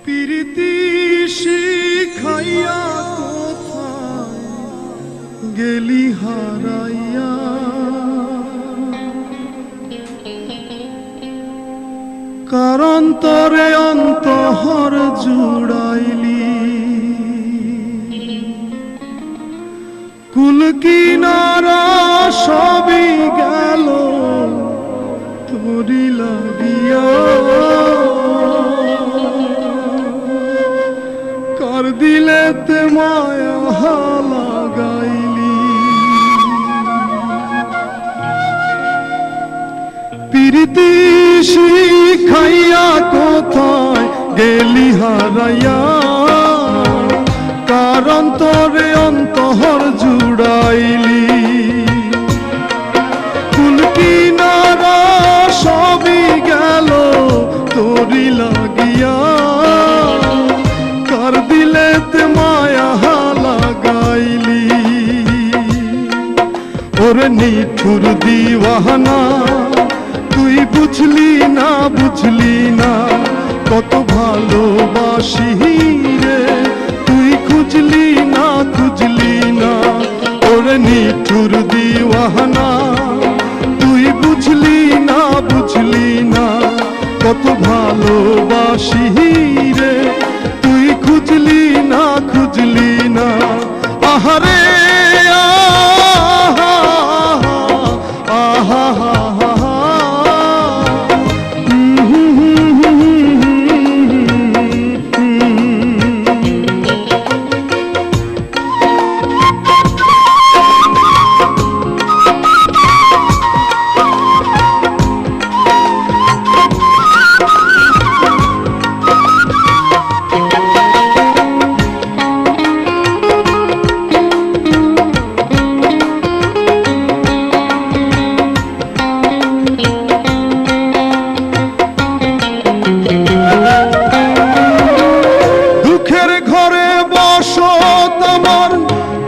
প্রীতি শিখাইয়া কোথায় গেলি হারাইয়া, কারণ তরে অন্তহর জুড়াইলি, কুল কিনারা সবই গেল তোরি লাগিয়া, কার দিলেতে মায়া লাগাইলি। প্রীতি শিখাইয়া কোথায় গেলি হারাইয়া, কারণ তোরে অন্তহর জুড়াইলি, কুল কিনারা সবই গেল তোরি লাগিয়া, কার দিলেতে মায়া লাগাইলি। ওরে নিঠুর দিওয়ানা তুই বুঝলি না, বুঝলি না কত ভালোবাসি রে, তুই খুঁজলি না, খুঁজলি না। ওরে নিঠুর দিওয়ানা তুই বুঝলি না, বুঝলি না কত ভালোবাসি রে, তুই খুঁজলি না, খুঁজলি না। আহারে আহা আহা আহা,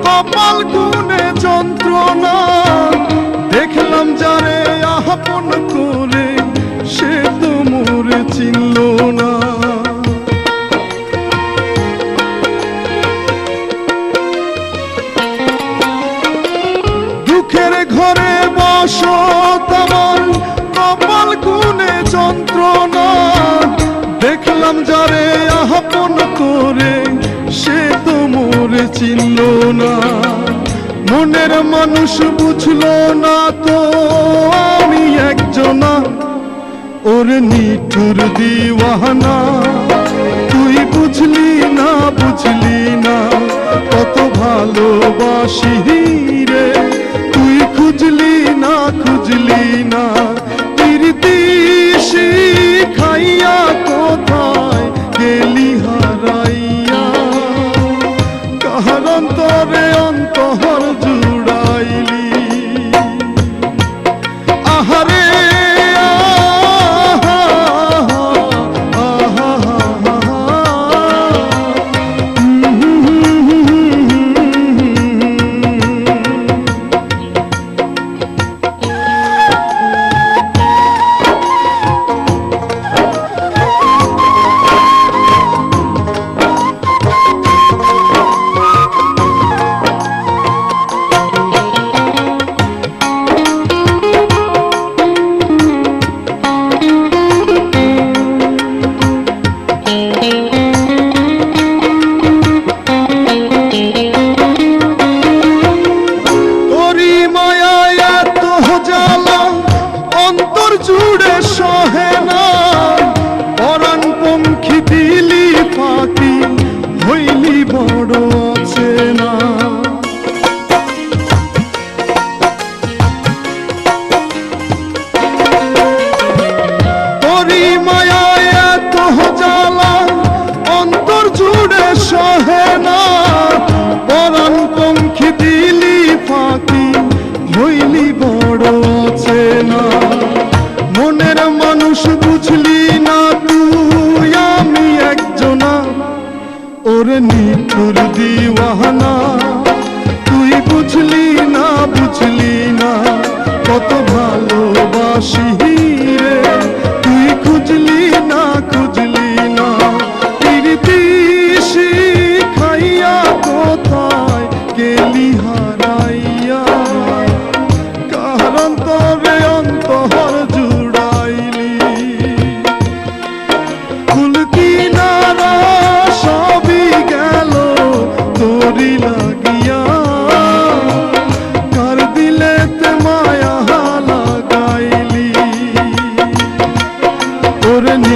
কপাল গুনে যন্ত্রণা দেখলাম যারে আপন করে, সে তো মোরে চিনল না। দুঃখের ঘরে বসত আমার কপাল গুনে যন্ত্রণা দেখলাম যারে আপন করে, সে তো মোরে চিনল না। মনের মানুষ বুঝলো না তো আমি একজনা, ওরে নিঠুর দিওয়ানা তুই বুঝলি না, বুঝলি না কত ভালোবাসি রে, তুই খুঁজলি না, খুঁজলি না। প্রীতি শিখাইয়া কোথায় গেলি হারাইয়া, কার অন্তরে অন্তহর জুড়াইলি। আহারে আহা আহা আহা, অন্তর জুড়ে সহে না, পরাণ পঙ্খী দিলি পাখি হইলি বড় অচেনা। তোরি মায়ায় এত জ্বালা অন্তর জুড়ে সহে না, পরাণ পঙ্খী দিলি পাখি হইলি বড় অচেনা। মনের মানুষ বুঝলি না তুই আমি একজনা, ওরে নিঠুর দিওয়ানা তুই বুঝলি না, বুঝলি না কত ভালোবাসি রে, তুই খুঁজলি না, খুঁজলি না।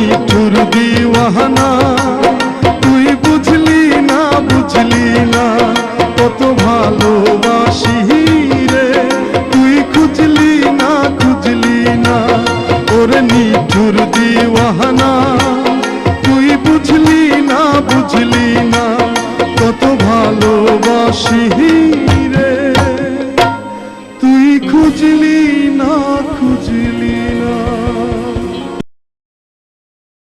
নিঠুর দিওয়ানা, তুই বুঝলি না কত ভালোবাসি